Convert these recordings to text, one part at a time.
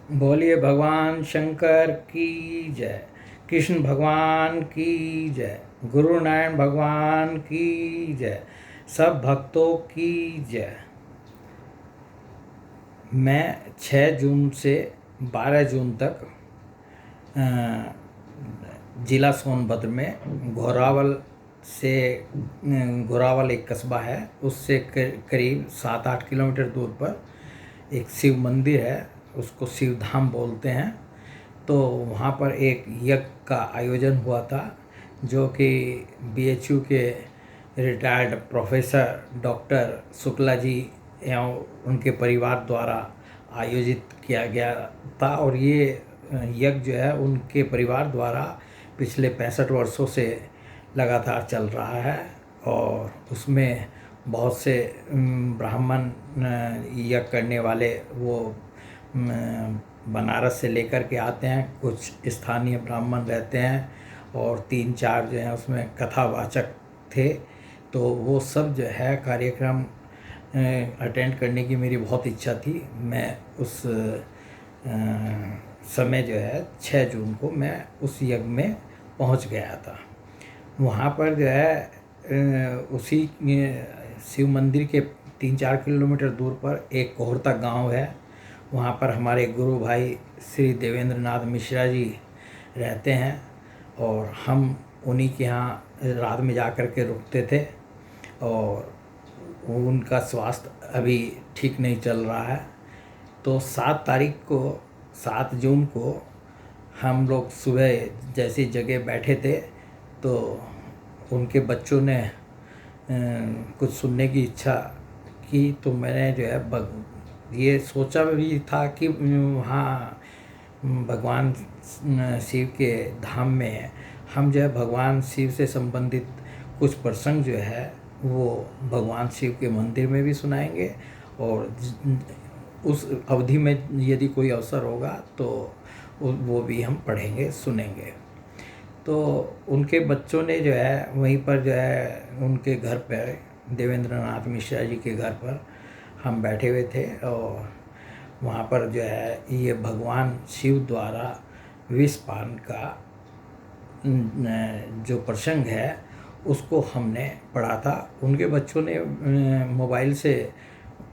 बोलिए भगवान शंकर की जय। कृष्ण भगवान की जय। गुरु नारायण भगवान की जय। सब भक्तों की जय। मैं 6 जून से 12 जून तक ज़िला सोनभद्र में घोरावल एक कस्बा है, उससे करीब 7-8 किलोमीटर दूर पर एक शिव मंदिर है, उसको शिव धाम बोलते हैं। तो वहाँ पर एक यज्ञ का आयोजन हुआ था, जो कि BHU के retired professor doctor Shukla ji एवं उनके परिवार द्वारा आयोजित किया गया था। और ये यज्ञ जो है उनके परिवार द्वारा पिछले 65 वर्षों से लगातार चल रहा है। और उसमें बहुत से ब्राह्मण यज्ञ करने वाले वो बनारस से लेकर के आते हैं, कुछ स्थानीय ब्राह्मण रहते हैं और 3-4 जो हैं उसमें कथावाचक थे। तो वो सब जो है कार्यक्रम अटेंड करने की मेरी बहुत इच्छा थी। मैं उस समय जो है 6 जून को मैं उस यज्ञ में पहुंच गया था। वहाँ पर जो है उसी शिव मंदिर के 3-4 किलोमीटर दूर पर एक कोहरता गांव है। वहाँ पर हमारे गुरु भाई श्री देवेंद्र नाथ मिश्रा जी रहते हैं और हम उन्हीं के यहाँ रात में जा कर के रुकते थे। और उनका स्वास्थ्य अभी ठीक नहीं चल रहा है। तो 7 जून को हम लोग सुबह जैसी जगह बैठे थे तो उनके बच्चों ने कुछ सुनने की इच्छा की। तो मैंने जो है ये सोचा भी था कि वहाँ भगवान शिव के धाम में हम जो है भगवान शिव से संबंधित कुछ प्रसंग जो है वो भगवान शिव के मंदिर में भी सुनाएंगे, और उस अवधि में यदि कोई अवसर होगा तो वो भी हम पढ़ेंगे, सुनेंगे। तो उनके बच्चों ने जो है वहीं पर जो है उनके घर पर, देवेंद्र नाथ मिश्रा जी के घर पर हम बैठे हुए थे। और वहाँ पर जो है ये भगवान शिव द्वारा विषपान का जो प्रसंग है उसको हमने पढ़ा था। उनके बच्चों ने मोबाइल से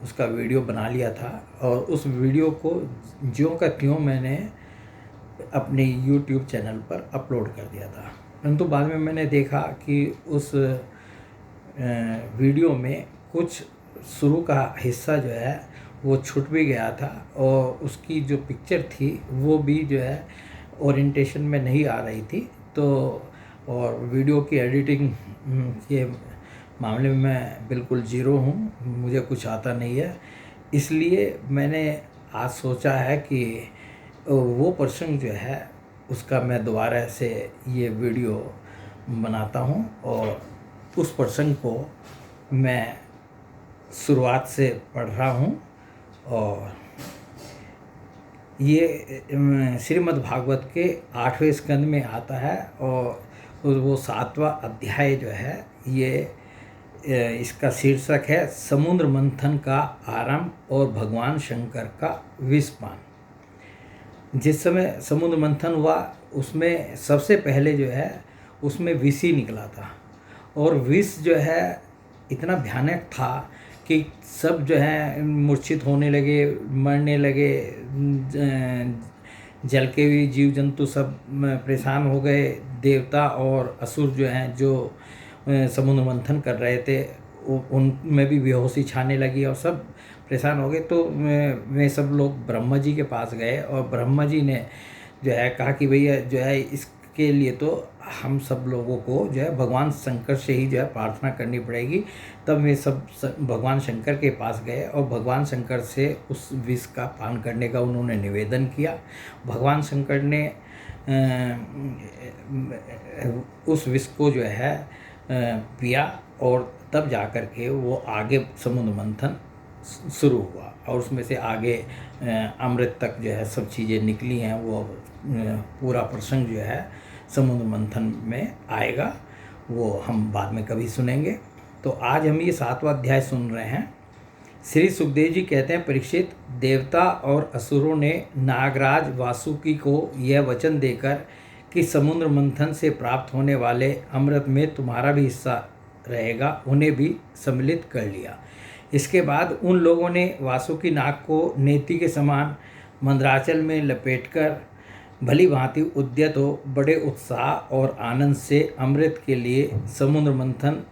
उसका वीडियो बना लिया था और उस वीडियो को ज्यों का त्यों मैंने अपने YouTube चैनल पर अपलोड कर दिया था। परंतु बाद में मैंने देखा कि उस वीडियो में कुछ शुरू का हिस्सा जो है वो छूट भी गया था और उसकी जो पिक्चर थी वो भी जो है ओरिएंटेशन में नहीं आ रही थी। तो और वीडियो की एडिटिंग के मामले में मैं बिल्कुल ज़ीरो हूँ, मुझे कुछ आता नहीं है। इसलिए मैंने आज सोचा है कि वो प्रसंग जो है उसका मैं दोबारा से ये वीडियो बनाता हूँ और उस प्रसंग को मैं शुरुआत से पढ़ रहा हूँ। और ये श्रीमद् भागवत के 8वें स्कंद में आता है और वो 7वां अध्याय जो है ये इसका शीर्षक है समुद्र मंथन का आरंभ और भगवान शंकर का विषपान। जिस समय समुद्र मंथन हुआ उसमें सबसे पहले जो है उसमें विष ही निकला था और विष जो है इतना भयानक था कि सब जो है मूर्छित होने लगे, मरने लगे, जल के भी जीव जंतु सब परेशान हो गए। देवता और असुर जो हैं जो समुद्र मंथन कर रहे थे उनमें भी बेहोशी छाने लगी और सब परेशान हो गए। तो वे सब लोग ब्रह्मा जी के पास गए और ब्रह्मा जी ने जो है कहा कि भैया जो है इसके लिए तो हम सब लोगों को जो है भगवान शंकर से ही जो है प्रार्थना करनी पड़ेगी। तब वे सब भगवान शंकर के पास गए और भगवान शंकर से उस विष का पान करने का उन्होंने निवेदन किया। भगवान शंकर ने उस विष को जो है पिया और तब जा कर के वो आगे समुद्र मंथन शुरू हुआ और उसमें से आगे अमृत तक जो है सब चीज़ें निकली हैं। वो पूरा प्रसंग जो है समुद्र मंथन में आएगा, वो हम बाद में कभी सुनेंगे। तो आज हम ये 7वां अध्याय सुन रहे हैं। श्री सुखदेव जी कहते हैं, परीक्षित, देवता और असुरों ने नागराज वासुकी को यह वचन देकर कि समुद्र मंथन से प्राप्त होने वाले अमृत में तुम्हारा भी हिस्सा रहेगा, उन्हें भी सम्मिलित कर लिया। इसके बाद उन लोगों ने वासुकी नाग को नेति के समान मंदराचल में लपेटकर भली भांति उद्यत हो बड़े उत्साह और आनंद से अमृत के लिए समुद्र मंथन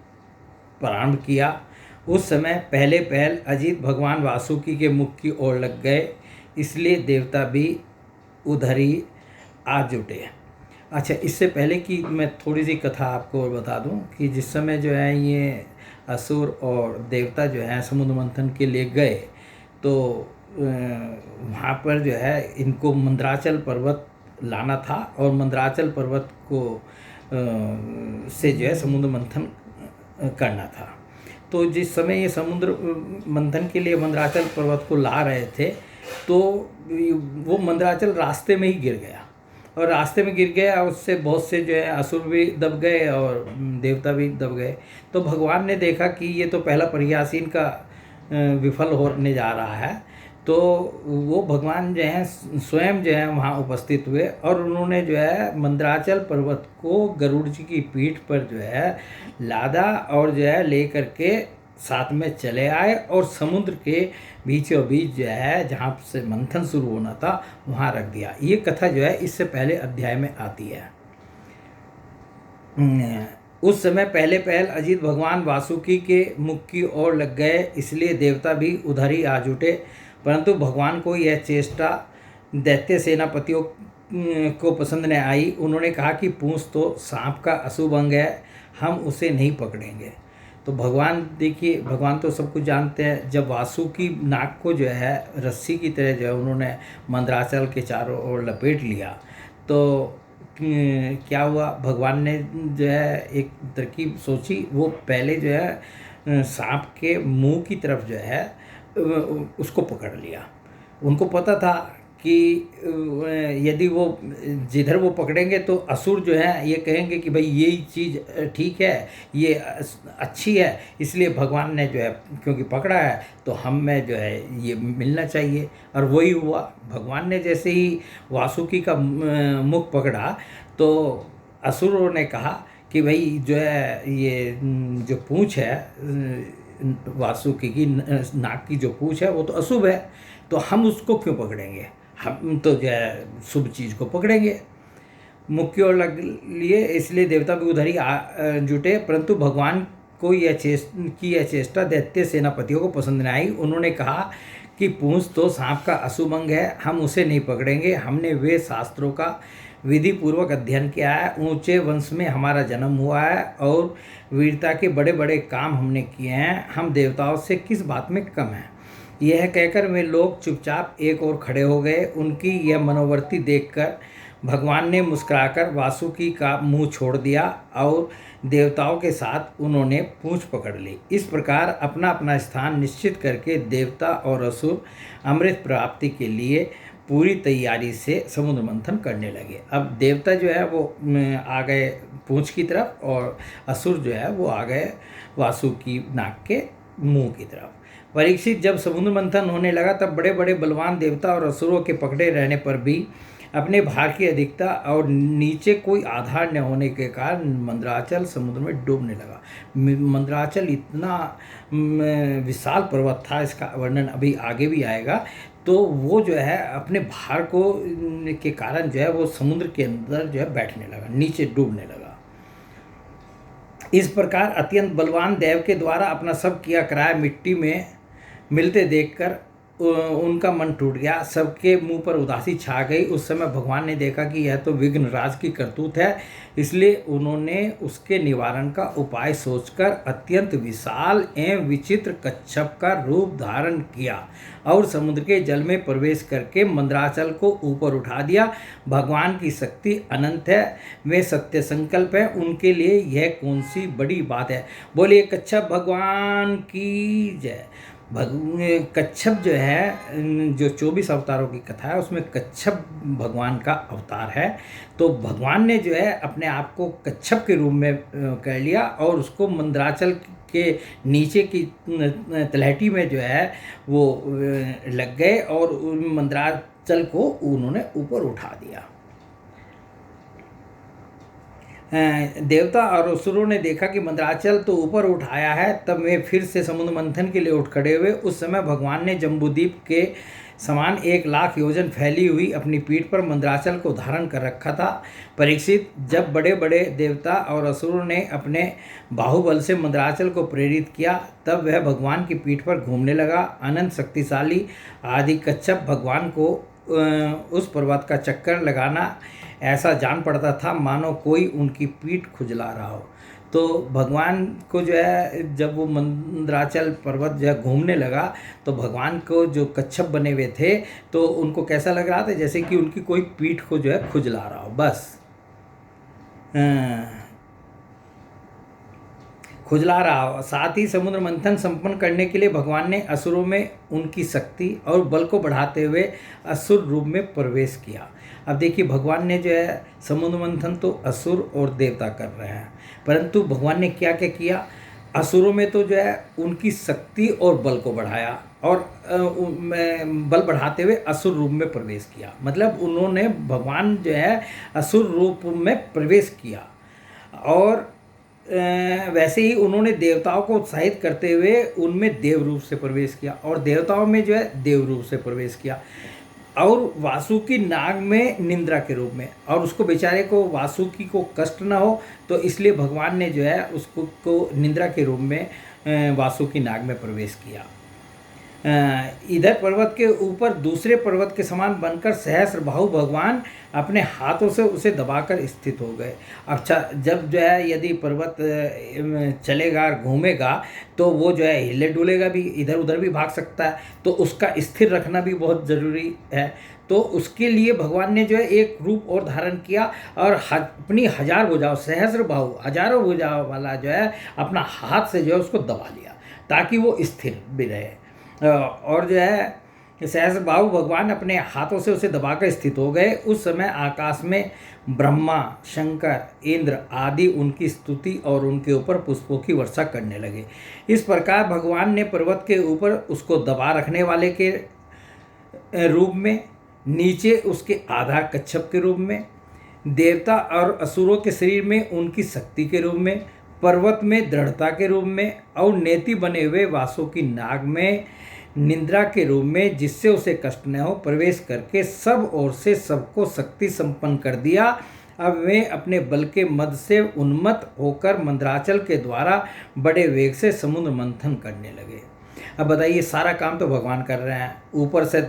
प्रारंभ किया। उस समय पहले पहल अजीत भगवान वासुकी के मुख की ओर लग गए, इसलिए देवता भी उधर ही आ जुटे। अच्छा, इससे पहले कि मैं थोड़ी सी कथा आपको बता दूं कि जिस समय जो है ये असुर और देवता जो है समुद्र मंथन के लिए गए, तो वहाँ पर जो है इनको मंदराचल पर्वत लाना था और मंदराचल पर्वत को से जो है समुद्र मंथन करना था। तो जिस समय ये समुद्र मंथन के लिए मंदराचल पर्वत को ला रहे थे, तो वो मंदराचल रास्ते में ही गिर गया और रास्ते में गिर गया, उससे बहुत से जो है असुर भी दब गए और देवता भी दब गए। तो भगवान ने देखा कि ये तो पहला प्रयास इनका विफल होने जा रहा है, तो वो भगवान जो है स्वयं जो है वहाँ उपस्थित हुए और उन्होंने जो है मंदराचल पर्वत को गरुड़ जी की पीठ पर जो है लादा और जो है ले करके साथ में चले आए और समुद्र के बीचों बीच जो है जहाँ से मंथन शुरू होना था वहाँ रख दिया। ये कथा जो है इससे पहले अध्याय में आती है। उस समय पहले पहल अजीत भगवान वासुकी के मुख की ओर लग गए, इसलिए देवता भी उधर ही आ जुटे। परंतु भगवान को यह चेष्टा दैत्य सेनापतियों को पसंद न आई। उन्होंने कहा कि पूंछ तो सांप का अशुभ अंग है, हम उसे नहीं पकड़ेंगे। तो भगवान देखिए, भगवान तो सब कुछ जानते हैं। जब वासुकी नाग को जो है रस्सी की तरह जो है उन्होंने मंदराचल के चारों ओर लपेट लिया, तो क्या हुआ, भगवान ने जो है एक तरकीब सोची। वो पहले जो है सांप के मुंह की तरफ जो है उसको पकड़ लिया। उनको पता था कि यदि वो जिधर वो पकड़ेंगे तो असुर जो है ये कहेंगे कि भाई यही चीज़ ठीक है, ये अच्छी है, इसलिए भगवान ने जो है क्योंकि पकड़ा है तो हमें जो है ये मिलना चाहिए। और वही हुआ, भगवान ने जैसे ही वासुकी का मुख पकड़ा तो असुरों ने कहा कि भाई जो है ये जो पूँछ है वासुकी की नाग की जो पूँछ है वो तो अशुभ है, तो हम उसको क्यों पकड़ेंगे, हम तो जो है शुभ चीज़ को पकड़ेंगे। मुख की ओर लग लिए, इसलिए देवता भी उधर ही जुटे। परंतु भगवान को यह चेष्टा दैत्य सेनापतियों को पसंद न आई। उन्होंने कहा कि पूंछ तो सांप का अशुभ अंग है, हम उसे नहीं पकड़ेंगे। हमने वे शास्त्रों का विधि पूर्वक अध्ययन किया है, ऊंचे वंश में हमारा जन्म हुआ है और वीरता के बड़े बड़े काम हमने किए हैं, हम देवताओं से किस बात में कम हैं। यह कहकर वे लोग चुपचाप एक ओर खड़े हो गए। उनकी यह मनोवृत्ति देखकर भगवान ने मुस्कुराकर वासुकी का मुंह छोड़ दिया और देवताओं के साथ उन्होंने पूंछ पकड़ ली। इस प्रकार अपना अपना स्थान निश्चित करके देवता और असुर अमृत प्राप्ति के लिए पूरी तैयारी से समुद्र मंथन करने लगे। अब देवता जो है वो आ गए पूंछ की तरफ और असुर जो है वो आ गए वासुकी नाग के मुंह की तरफ। परीक्षित, जब समुद्र मंथन होने लगा तब बड़े बड़े बलवान देवता और असुरों के पकड़े रहने पर भी अपने भार की अधिकता और नीचे कोई आधार न होने के कारण मंदराचल समुद्र में डूबने लगा। मंदराचल इतना विशाल पर्वत था, इसका वर्णन अभी आगे भी आएगा। तो वो जो है अपने भार को के कारण जो है वो समुद्र के अंदर जो है बैठने लगा, नीचे डूबने लगा। इस प्रकार अत्यंत बलवान देव के द्वारा अपना सब किया कराया मिट्टी में मिलते देखकर उनका मन टूट गया, सबके मुंह पर उदासी छा गई। उस समय भगवान ने देखा कि यह तो विघ्नराज की करतूत है, इसलिए उन्होंने उसके निवारण का उपाय सोचकर अत्यंत विशाल एवं विचित्र कच्छप का रूप धारण किया और समुद्र के जल में प्रवेश करके मंदराचल को ऊपर उठा दिया। भगवान की शक्ति अनंत है, वे सत्य संकल्प है, उनके लिए यह कौन सी बड़ी बात है। बोलिए कच्छप भगवान की जय। कच्छप जो है, जो 24 अवतारों की कथा है उसमें कच्छप भगवान का अवतार है। तो भगवान ने जो है अपने आप को कच्छप के रूप में कर लिया और उसको मंदराचल के नीचे की तलहटी में जो है वो लग गए और उन मंदराचल को उन्होंने ऊपर उठा दिया। देवता और असुरों ने देखा कि मंदराचल तो ऊपर उठाया है, तब वे फिर से समुद्र मंथन के लिए उठ खड़े हुए। उस समय भगवान ने जम्बूद्वीप के समान 1,00,000 योजन फैली हुई अपनी पीठ पर मंदराचल को धारण कर रखा था। परीक्षित, जब बड़े बड़े देवता और असुरों ने अपने बाहुबल से मंदराचल को प्रेरित किया, तब वह भगवान की पीठ पर घूमने लगा। अनंत शक्तिशाली आदि कच्छप भगवान को उस पर्वत का चक्कर लगाना ऐसा जान पड़ता था मानो कोई उनकी पीठ खुजला रहा हो। तो भगवान को जो है जब वो मंदराचल पर्वत जो है घूमने लगा तो भगवान को जो कच्छप बने हुए थे तो उनको कैसा लग रहा था, जैसे कि उनकी कोई पीठ को जो है खुजला रहा हो। बस खुजला रहा हो। साथ ही समुद्र मंथन संपन्न करने के लिए भगवान ने असुरों में उनकी शक्ति और बल को बढ़ाते हुए असुर रूप में प्रवेश किया। अब देखिए, भगवान ने जो है समुद्र मंथन तो असुर और देवता कर रहे हैं, परंतु भगवान ने क्या क्या किया, असुरों में तो जो है उनकी शक्ति और बल को बढ़ाया और बल बढ़ाते हुए असुर रूप में प्रवेश किया। मतलब उन्होंने भगवान जो है असुर रूप में प्रवेश किया और वैसे ही उन्होंने देवताओं को उत्साहित करते हुए उनमें देव रूप से प्रवेश किया और देवताओं में जो है देव रूप से प्रवेश किया और वासुकी नाग में निंद्रा के रूप में। और उसको बेचारे को वासुकी को कष्ट ना हो तो इसलिए भगवान ने जो है उसको निंद्रा के रूप में वासुकी नाग में प्रवेश किया। इधर पर्वत के ऊपर दूसरे पर्वत के समान बनकर सहस्रबाहु भगवान अपने हाथों से उसे दबाकर स्थित हो गए। अच्छा, जब जो है यदि पर्वत चलेगा घूमेगा तो वो जो है हिले डुलेगा भी, इधर उधर भी भाग सकता है, तो उसका स्थिर रखना भी बहुत ज़रूरी है। तो उसके लिए भगवान ने जो है एक रूप और धारण किया और अपनी 1000 भुजाओं, सहस्रबाहु हजारों भुजाओं वाला जो है अपना हाथ से जो है उसको दबा लिया ताकि वो स्थिर भी रहे। और जो है सहस्रबाहु भगवान अपने हाथों से उसे दबाकर स्थित हो गए। उस समय आकाश में ब्रह्मा, शंकर, इंद्र आदि उनकी स्तुति और उनके ऊपर पुष्पों की वर्षा करने लगे। इस प्रकार भगवान ने पर्वत के ऊपर उसको दबा रखने वाले के रूप में, नीचे उसके आधार कच्छप के रूप में, देवता और असुरों के शरीर में उनकी शक्ति के रूप में, पर्वत में दृढ़ता के रूप में और नेति बने हुए वासों की नाग में निंद्रा के रूप में, जिससे उसे कष्ट न हो, प्रवेश करके सब ओर से सबको शक्ति संपन्न कर दिया। अब वे अपने बल के मद से उन्मत्त होकर मंदराचल के द्वारा बड़े वेग से समुद्र मंथन करने लगे। अब बताइए, सारा काम तो भगवान कर रहे हैं। ऊपर से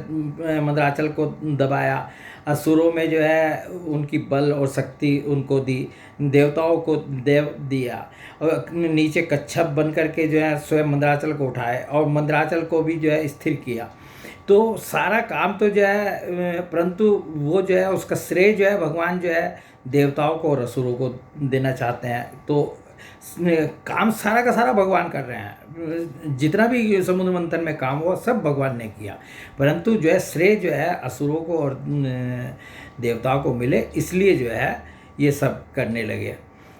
मंदराचल को दबाया, असुरों में जो है उनकी बल और शक्ति उनको दी, देवताओं को देव दिया और नीचे कच्छप बन करके जो है स्वयं मंदराचल को उठाए और मंदराचल को भी जो है स्थिर किया। तो सारा काम तो जो है, परंतु वो जो है उसका श्रेय जो है भगवान जो है देवताओं को और असुरों को देना चाहते हैं। तो काम सारा का सारा भगवान कर रहे हैं। जितना भी समुद्र मंथन में काम हुआ सब भगवान ने किया, परंतु जो है श्रेय जो है असुरों को और देवताओं को मिले, इसलिए जो है ये सब करने लगे।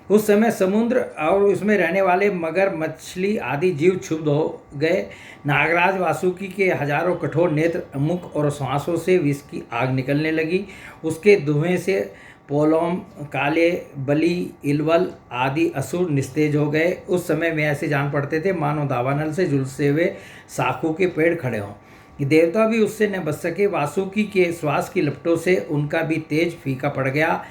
उस समय समुद्र और उसमें रहने वाले मगर, मछली आदि जीव क्षुब्ध हो गए। नागराज वासुकी के हजारों कठोर नेत्र, मुख और श्वासों से विष की आग निकलने लगी। उसके धुएं से पोलोम, काले, बलि, इलवल आदि असुर निस्तेज हो गए। उस समय वे ऐसे जान पड़ते थे मानो दावानल से झुलसे हुए साखू के पेड़ खड़े हों। देवता भी उससे न बच सके। वासुकी के श्वास की लपटों से उनका भी तेज फीका पड़ गया।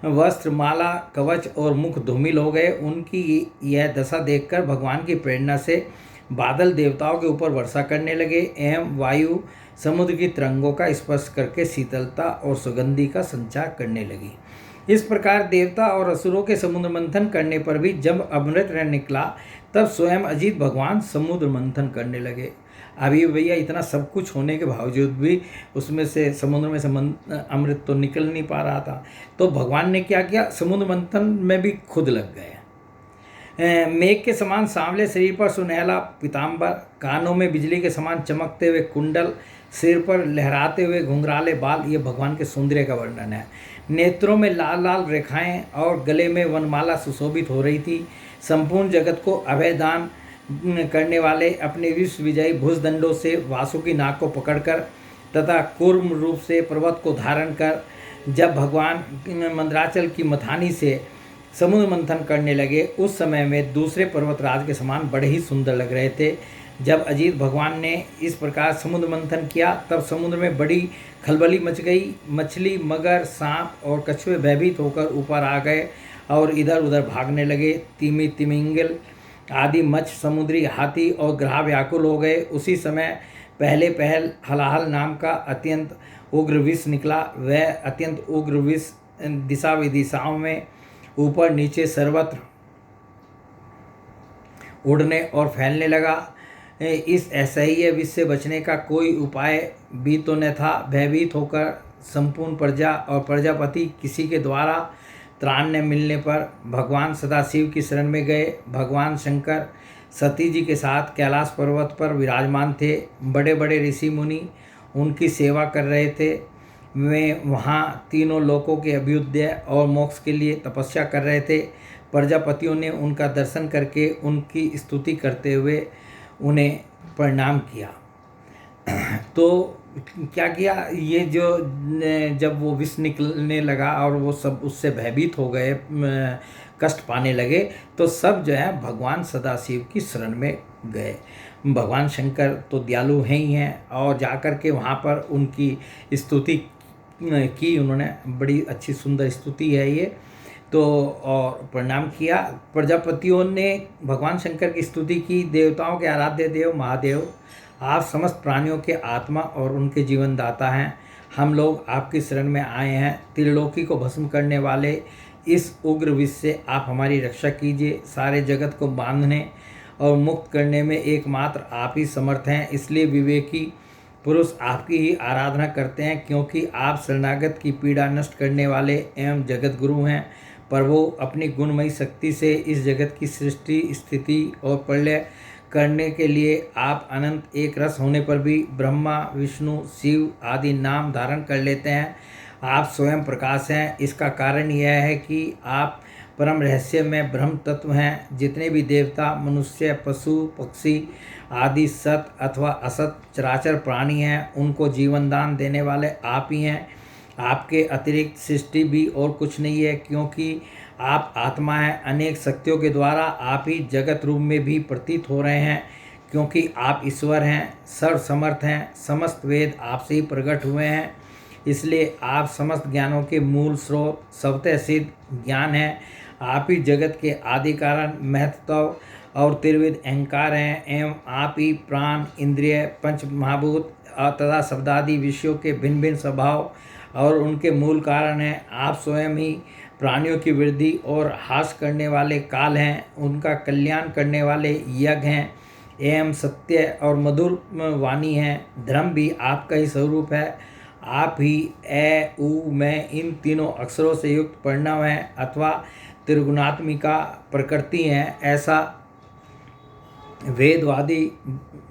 वस्त्र, माला, कवच और मुख धूमिल हो गए। उनकी यह दशा देखकर भगवान की प्रेरणा से बादल देवताओं के ऊपर वर्षा करने लगे एवं वायु समुद्र की तरंगों का स्पर्श करके शीतलता और सुगंधि का संचार करने लगी। इस प्रकार देवता और असुरों के समुद्र मंथन करने पर भी जब अमृत न निकला, तब स्वयं अजीत भगवान समुद्र मंथन करने लगे। अभी भैया इतना सब कुछ होने के बावजूद भी उसमें से समुद्र में से अमृत तो निकल नहीं पा रहा था। तो भगवान ने क्या किया, समुद्र मंथन में भी खुद लग गए। मेघ के समान सांवले शरीर पर सुनहला पीताम्बर, कानों में बिजली के समान चमकते हुए कुंडल, सिर पर लहराते हुए घुंघराले बाल, ये भगवान के सौंदर्य का वर्णन है। नेत्रों में लाल लाल रेखाएं और गले में वनमाला सुशोभित हो रही थी। संपूर्ण जगत को अभयदान करने वाले अपने विश्व विजयी भुजदंडों से वासुकी नाग को पकड़कर तथा कूर्म रूप से पर्वत को धारण कर जब भगवान मंदराचल की मथानी से समुद्र मंथन करने लगे, उस समय में दूसरे पर्वतराज के समान बड़े ही सुंदर लग रहे थे। जब अजीत भगवान ने इस प्रकार समुद्र मंथन किया, तब समुद्र में बड़ी खलबली मच गई। मछली, मगर, सांप और कछुए भयभीत होकर ऊपर आ गए और इधर उधर भागने लगे। तिमी, तिमिंगल आदि मत्स्य, समुद्री हाथी और ग्राह व्याकुल हो गए। उसी समय पहले पहल हलाहल नाम का अत्यंत उग्र विष निकला। वह अत्यंत उग्र विष दिशा विदिशाओं में ऊपर नीचे सर्वत्र उड़ने और फैलने लगा। इस असह्य विष से बचने का कोई उपाय भी तो न था। भयभीत होकर संपूर्ण प्रजा और प्रजापति किसी के द्वारा त्राण न मिलने पर भगवान सदाशिव की शरण में गए। भगवान शंकर सती जी के साथ कैलाश पर्वत पर विराजमान थे। बड़े बड़े ऋषि मुनि उनकी सेवा कर रहे थे। वे वहाँ तीनों लोकों के अभ्युदय और मोक्ष के लिए तपस्या कर रहे थे। प्रजापतियों ने उनका दर्शन करके उनकी स्तुति करते हुए उन्हें प्रणाम किया। तो क्या किया, ये जो जब वो विष निकलने लगा और वो सब उससे भयभीत हो गए, कष्ट पाने लगे, तो सब जो है भगवान सदाशिव की शरण में गए। भगवान शंकर तो दयालु हैं ही हैं, और जाकर के वहाँ पर उनकी स्तुति की उन्होंने। बड़ी अच्छी सुंदर स्तुति है ये तो, और प्रणाम किया। प्रजापतियों ने भगवान शंकर की स्तुति की। देवताओं के आराध्य देव महादेव, आप समस्त प्राणियों के आत्मा और उनके जीवन दाता हैं। हम लोग आपकी शरण में आए हैं। त्रिलोकी को भस्म करने वाले इस उग्र विष से आप हमारी रक्षा कीजिए। सारे जगत को बांधने और मुक्त करने में एकमात्र आप ही समर्थ हैं। इसलिए विवेकी पुरुष आपकी ही आराधना करते हैं, क्योंकि आप शरणागत की पीड़ा नष्ट करने वाले एवं जगत गुरु हैं। पर वो अपनी गुणमयी शक्ति से इस जगत की सृष्टि, स्थिति और प्रलय करने के लिए आप अनंत एक रस होने पर भी ब्रह्मा, विष्णु, शिव आदि नाम धारण कर लेते हैं। आप स्वयं प्रकाश हैं। इसका कारण यह है कि आप परम रहस्य में ब्रह्म तत्व हैं। जितने भी देवता, मनुष्य, पशु, पक्षी आदि सत अथवा असत चराचर प्राणी हैं, उनको जीवन दान देने वाले आप ही हैं। आपके अतिरिक्त सृष्टि भी और कुछ नहीं है, क्योंकि आप आत्मा हैं। अनेक शक्तियों के द्वारा आप ही जगत रूप में भी प्रतीत हो रहे हैं, क्योंकि आप ईश्वर हैं, सर्वसमर्थ हैं। समस्त वेद आपसे ही प्रकट हुए हैं, इसलिए आप समस्त ज्ञानों के मूल स्रोत, स्वतः सिद्ध ज्ञान हैं। आप ही जगत के आदि कारण, महत्व और त्रिविध अहंकार हैं, एवं आप ही प्राण, इंद्रिय, पंच महाभूत तथा शब्दादि विषयों के भिन्न भिन्न स्वभाव और उनके मूल कारण हैं। आप स्वयं ही प्राणियों की वृद्धि और हास करने वाले काल हैं, उनका कल्याण करने वाले यज्ञ हैं, एवं सत्य और मधुर वाणी हैं। धर्म भी आपका ही स्वरूप है। आप ही ए, उ, मैं इन तीनों अक्षरों से युक्त प्रणव हैं, अथवा त्रिगुणात्मिका प्रकृति हैं, ऐसा वेदवादी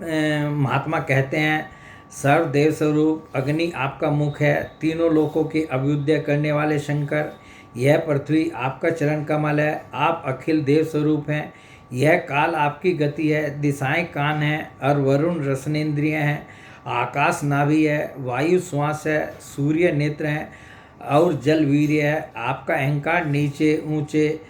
महात्मा कहते हैं। सर्वदेव स्वरूप अग्नि आपका मुख है। तीनों लोकों के अभ्युदय करने वाले शंकर, यह पृथ्वी आपका चरण कमल है। आप अखिल देव स्वरूप हैं। यह काल आपकी गति है। दिशाएं कान हैं और वरुण रसनेन्द्रिय हैं। आकाश नाभि है, वायु श्वास है, सूर्य नेत्र हैं और जल वीर्य है। आपका अहंकार नीचे ऊंचे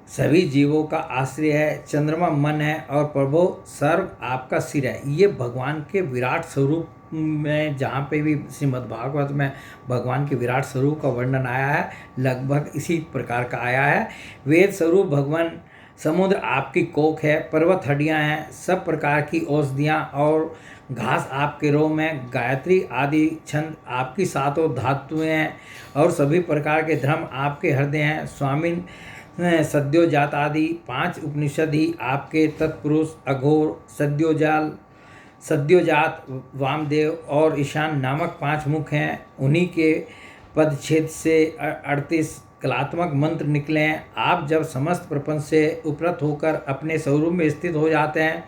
सभी जीवों का आश्रय है। चंद्रमा मन है और प्रभु सर्व आपका सिर है। ये भगवान के विराट स्वरूप में, जहाँ पे भी श्रीमद्भागवत में भगवान के विराट स्वरूप का वर्णन आया है, लगभग इसी प्रकार का आया है। वेद स्वरूप भगवान, समुद्र आपकी कोख है, पर्वत हड्डियाँ हैं, सब प्रकार की औषधियाँ और घास आपके रोम हैं, गायत्री आदि छंद आपकी सातों धातुएं हैं और सभी प्रकार के धर्म आपके हृदय हैं। स्वामिन सद्योजात आदि 5 उपनिषद ही आपके तत्पुरुष, अघोर, सद्योजात, वामदेव और ईशान नामक 5 मुख हैं। उन्हीं के पदच्छेद से 38 कलात्मक मंत्र निकले हैं। आप जब समस्त प्रपंच से उपरत होकर अपने स्वरूप में स्थित हो जाते हैं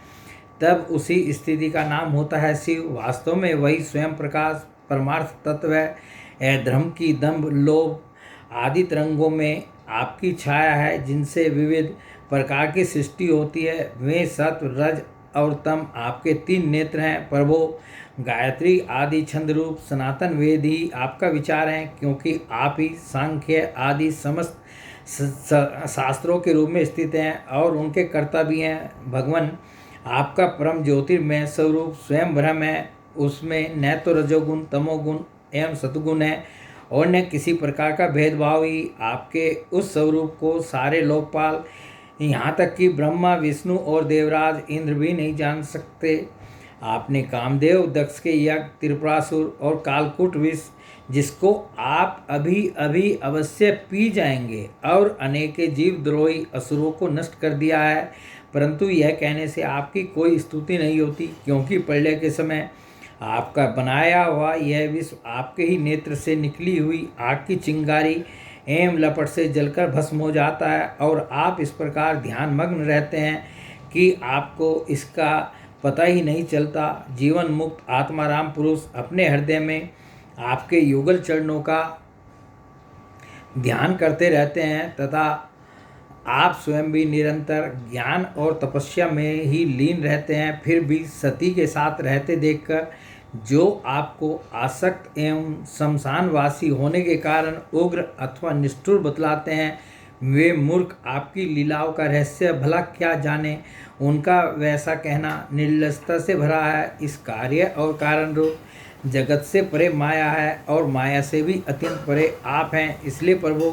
तब उसी स्थिति का नाम होता है शिव। वास्तव में वही स्वयं प्रकाश परमार्थ तत्व है। धर्म की दंभ लोभ आदि तरंगों में आपकी छाया है, जिनसे विविध प्रकार की सृष्टि होती है। वे सत्व रज और तम आपके 3 नेत्र हैं। प्रभो, गायत्री आदि छंद रूप सनातन वेद ही आपका विचार है, क्योंकि आप ही सांख्य आदि समस्त शास्त्रों के रूप में स्थित हैं और उनके कर्ता भी हैं। भगवान, आपका परम ज्योतिर्मय स्वरूप स्वयं ब्रह्म है। उसमें न तो रजोगुण तमोगुण एवं सतगुण है और न किसी प्रकार का भेदभाव ही। आपके उस स्वरूप को सारे लोकपाल, यहाँ तक कि ब्रह्मा विष्णु और देवराज इंद्र भी नहीं जान सकते। आपने कामदेव, दक्ष के यज्ञ, त्रिपुरासुर और कालकूट विष, जिसको आप अभी अभी अवश्य पी जाएंगे, और अनेक जीवद्रोही असुरों को नष्ट कर दिया है। परंतु यह कहने से आपकी कोई स्तुति नहीं होती, क्योंकि प्रलय के समय आपका बनाया हुआ यह विश्व आपके ही नेत्र से निकली हुई आग की चिंगारी एवं लपट से जलकर भस्म हो जाता है, और आप इस प्रकार ध्यान मग्न रहते हैं कि आपको इसका पता ही नहीं चलता। जीवन मुक्त आत्माराम पुरुष अपने हृदय में आपके युगल चरणों का ध्यान करते रहते हैं तथा आप स्वयं भी निरंतर ज्ञान और तपस्या में ही लीन रहते हैं। फिर भी सती के साथ रहते देखकर जो आपको आसक्त एवं शमशानवासी होने के कारण उग्र अथवा निष्ठुर बतलाते हैं, वे मूर्ख आपकी लीलाओं का रहस्य भला क्या जाने। उनका वैसा कहना निर्लजता से भरा है। इस कार्य और कारण रूप जगत से परे माया है और माया से भी अत्यंत परे आप हैं। इसलिए प्रभु,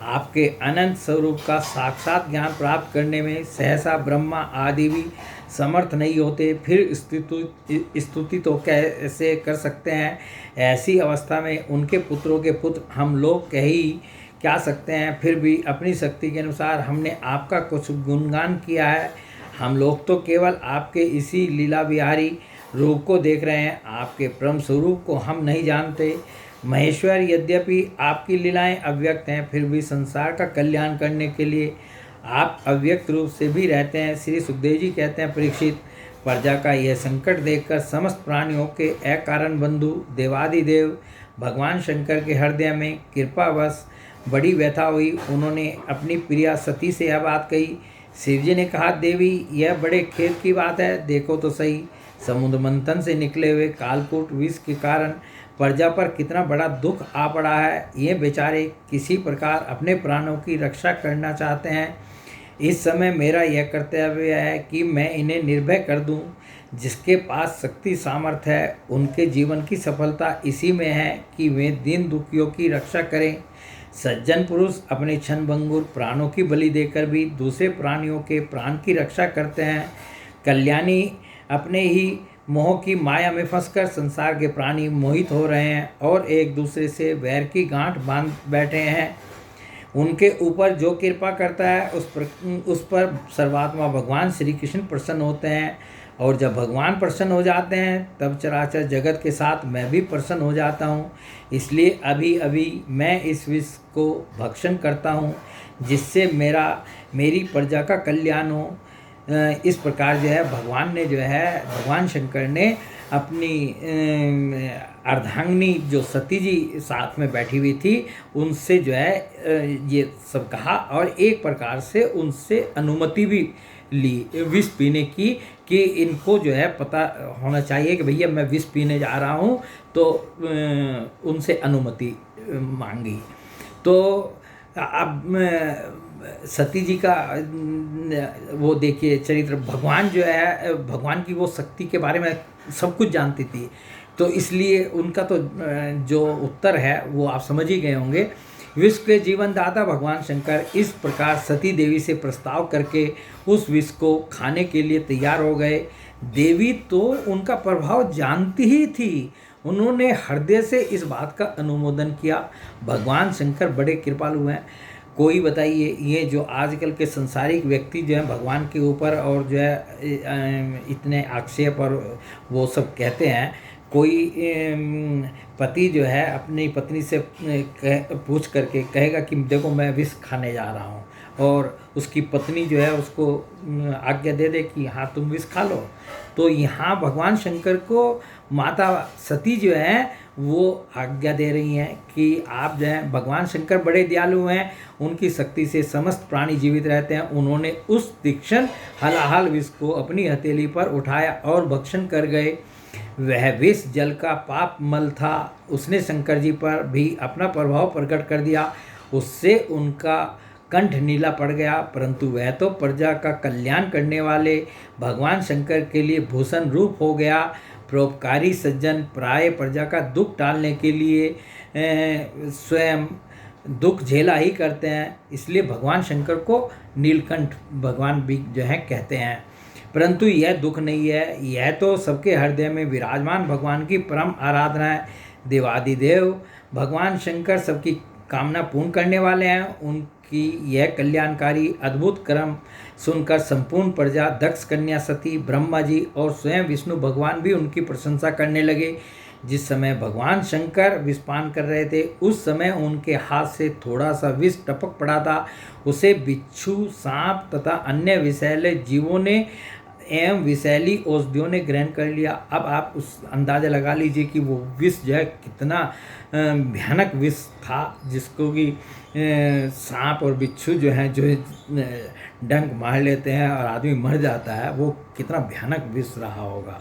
आपके अनंत स्वरूप का साक्षात ज्ञान प्राप्त करने में सहसा ब्रह्मा आदि भी समर्थ नहीं होते। फिर स्तुति तो कैसे कर सकते हैं। ऐसी अवस्था में उनके पुत्रों के पुत्र हम लोग कह ही क्या सकते हैं। फिर भी अपनी शक्ति के अनुसार हमने आपका कुछ गुणगान किया है। हम लोग तो केवल आपके इसी लीला विहारी रूप को देख रहे हैं, आपके परम स्वरूप को हम नहीं जानते। महेश्वर, यद्यपि आपकी लीलाएं अव्यक्त हैं, फिर भी संसार का कल्याण करने के लिए आप अव्यक्त रूप से भी रहते हैं। श्री सुखदेव जी कहते हैं, परीक्षित, प्रजा का यह संकट देखकर समस्त प्राणियों के अकारण बंधु देवादिदेव भगवान शंकर के हृदय में कृपावश बड़ी व्यथा हुई। उन्होंने अपनी प्रिया सती से यह बात कही। शिवजी ने कहा, देवी, यह बड़े खेद की बात है। देखो तो सही, समुद्र मंथन से निकले हुए कालकूट विष के कारण प्रजा पर कितना बड़ा दुख आ पड़ा है। ये बेचारे किसी प्रकार अपने प्राणों की रक्षा करना चाहते हैं। इस समय मेरा यह कर्तव्य है कि मैं इन्हें निर्भय कर दूं। जिसके पास शक्ति सामर्थ्य है, उनके जीवन की सफलता इसी में है कि वे दीन दुखियों की रक्षा करें। सज्जन पुरुष अपने क्षणभंगुर प्राणों की बलि देकर भी दूसरे प्राणियों के प्राण की रक्षा करते हैं। कल्याणी अपने ही मोह की माया में फंसकर संसार के प्राणी मोहित हो रहे हैं और एक दूसरे से वैर की गांठ बांध बैठे हैं। उनके ऊपर जो कृपा करता है उस पर सर्वात्मा भगवान श्री कृष्ण प्रसन्न होते हैं, और जब भगवान प्रसन्न हो जाते हैं तब चराचर जगत के साथ मैं भी प्रसन्न हो जाता हूँ। इसलिए अभी अभी मैं इस विष को भक्षण करता हूँ, जिससे मेरी प्रजा का कल्याण हो। इस प्रकार जो है भगवान शंकर ने अपनी अर्धांगिनी जो सती जी साथ में बैठी हुई थी उनसे जो है ये सब कहा, और एक प्रकार से उनसे अनुमति भी ली विष पीने की, कि इनको जो है पता होना चाहिए कि भैया मैं विष पीने जा रहा हूँ, तो उनसे अनुमति मांगी। तो अब सती जी का वो देखिए चरित्र, भगवान जो है भगवान की वो शक्ति के बारे में सब कुछ जानती थी, तो इसलिए उनका तो जो उत्तर है वो आप समझ ही गए होंगे। विश्व के जीवन दाता भगवान शंकर इस प्रकार सती देवी से प्रस्ताव करके उस विष को खाने के लिए तैयार हो गए। देवी तो उनका प्रभाव जानती ही थी, उन्होंने हृदय से इस बात का अनुमोदन किया। भगवान शंकर बड़े कृपालु हैं। कोई बताइए, ये जो आजकल के संसारिक व्यक्ति जो हैं भगवान के ऊपर और जो है इतने आक्षेप और वो सब कहते हैं, कोई पति जो है अपनी पत्नी से पूछ करके कहेगा कि देखो मैं विष खाने जा रहा हूँ, और उसकी पत्नी जो है उसको आज्ञा दे दे कि हाँ तुम विष खा लो, तो यहाँ भगवान शंकर को माता सती जो है वो आज्ञा दे रही हैं कि आप जो है, भगवान शंकर बड़े दयालु हैं, उनकी शक्ति से समस्त प्राणी जीवित रहते हैं। उन्होंने उस तीक्ष्ण हलाहल विष को अपनी हथेली पर उठाया और भक्षण कर गए। वह विष जल का पाप मल था, उसने शंकर जी पर भी अपना प्रभाव प्रकट कर दिया। उससे उनका कंठ नीला पड़ गया, परंतु वह तो प्रजा का कल्याण करने वाले भगवान शंकर के लिए भूषण रूप हो गया। परोपकारी सज्जन प्राय प्रजा का दुख टालने के लिए स्वयं दुख झेला ही करते हैं, इसलिए भगवान शंकर को नीलकंठ भगवान भी जो है कहते हैं। परंतु यह दुख नहीं है, यह तो सबके हृदय में विराजमान भगवान की परम आराधना है। देवादिदेव भगवान शंकर सबकी कामना पूर्ण करने वाले हैं। उनकी यह कल्याणकारी अद्भुत कर्म सुनकर संपूर्ण प्रजा, दक्ष कन्या सती, ब्रह्मा जी और स्वयं विष्णु भगवान भी उनकी प्रशंसा करने लगे। जिस समय भगवान शंकर विषपान कर रहे थे, उस समय उनके हाथ से थोड़ा सा विष टपक पड़ा था। उसे बिच्छू, सांप तथा अन्य विषैले जीवों ने एवं विषैली औषधियों ने ग्रहण कर लिया। अब आप उस अंदाज़ा लगा लीजिए कि वो विष जो है कितना भयानक विष था, जिसको कि सांप और बिच्छू जो हैं जो डंक मार लेते हैं और आदमी मर जाता है, वो कितना भयानक विष रहा होगा।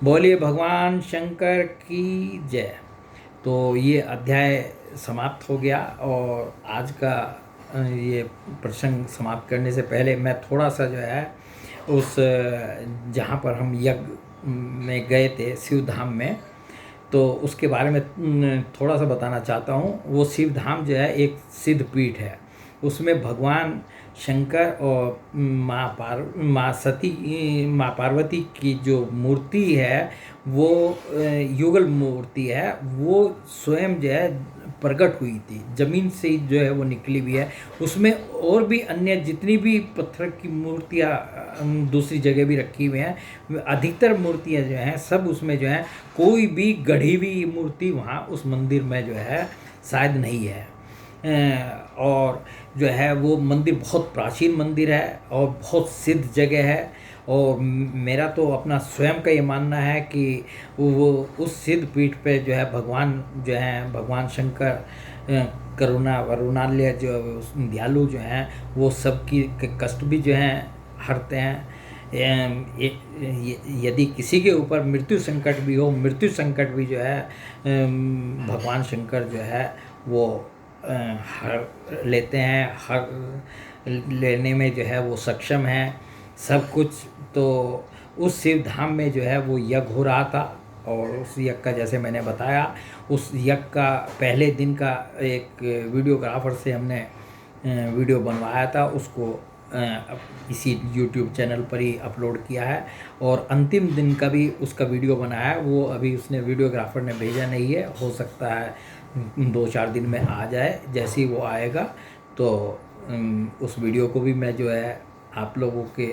बोलिए भगवान शंकर की जय। तो ये अध्याय समाप्त हो गया, और आज का ये प्रसंग समाप्त करने से पहले मैं थोड़ा सा जो है उस जहाँ पर हम यज्ञ में गए थे शिव धाम में, तो उसके बारे में थोड़ा सा बताना चाहता हूँ। वो शिव धाम जो है एक सिद्ध पीठ है, उसमें भगवान शंकर और माँ पार्वती की जो मूर्ति है वो युगल मूर्ति है, वो स्वयं जो है प्रकट हुई थी, जमीन से जो है वो निकली हुई है। उसमें और भी अन्य जितनी भी पत्थर की मूर्तियाँ दूसरी जगह भी रखी हुई हैं, अधिकतर मूर्तियाँ जो हैं सब उसमें जो हैं, कोई भी गढ़ी हुई मूर्ति वहाँ उस मंदिर में जो है शायद नहीं है। और जो है वो मंदिर बहुत प्राचीन मंदिर है और बहुत सिद्ध जगह है। और मेरा तो अपना स्वयं का ये मानना है कि वो उस सिद्ध पीठ पे जो है भगवान जो है भगवान शंकर करुणा वरुणालय जो दयालु जो हैं वो सबकी कष्ट भी जो हैं हरते हैं। यदि किसी के ऊपर मृत्यु संकट भी हो, मृत्यु संकट भी जो है भगवान शंकर जो है वो हर लेते हैं, हर लेने में जो है वो सक्षम है सब कुछ। तो उस शिव धाम में जो है वो यज्ञ हो रहा था, और उस यज्ञ का जैसे मैंने बताया, उस यज्ञ का पहले दिन का एक वीडियोग्राफर से हमने वीडियो बनवाया था, उसको इसी YouTube चैनल पर ही अपलोड किया है। और अंतिम दिन का भी उसका वीडियो बनाया है, वो अभी उसने वीडियोग्राफर ने भेजा नहीं है, हो सकता है 2-4 दिन में आ जाए। जैसे ही वो आएगा तो उस वीडियो को भी मैं जो है आप लोगों के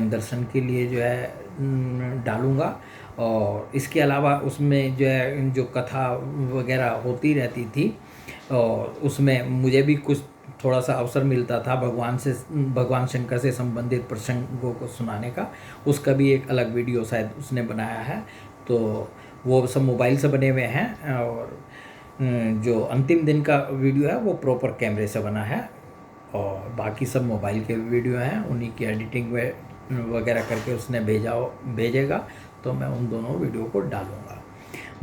दर्शन के लिए जो है डालूँगा। और इसके अलावा उसमें जो है जो कथा वगैरह होती रहती थी, और उसमें मुझे भी कुछ थोड़ा सा अवसर मिलता था भगवान शंकर से संबंधित प्रसंगों को सुनाने का। उसका भी एक अलग वीडियो शायद उसने बनाया है, तो वो सब मोबाइल से बने हुए हैं। और जो अंतिम दिन का वीडियो है वो प्रॉपर कैमरे से बना है, और बाकी सब मोबाइल के वीडियो हैं, उन्हीं की एडिटिंग वगैरह करके उसने भेजेगा, तो मैं उन दोनों वीडियो को डालूँगा।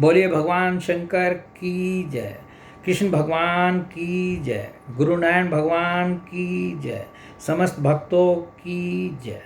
बोलिए भगवान शंकर की जय, कृष्ण भगवान की जय, गुरु नारायण भगवान की जय, समस्त भक्तों की जय।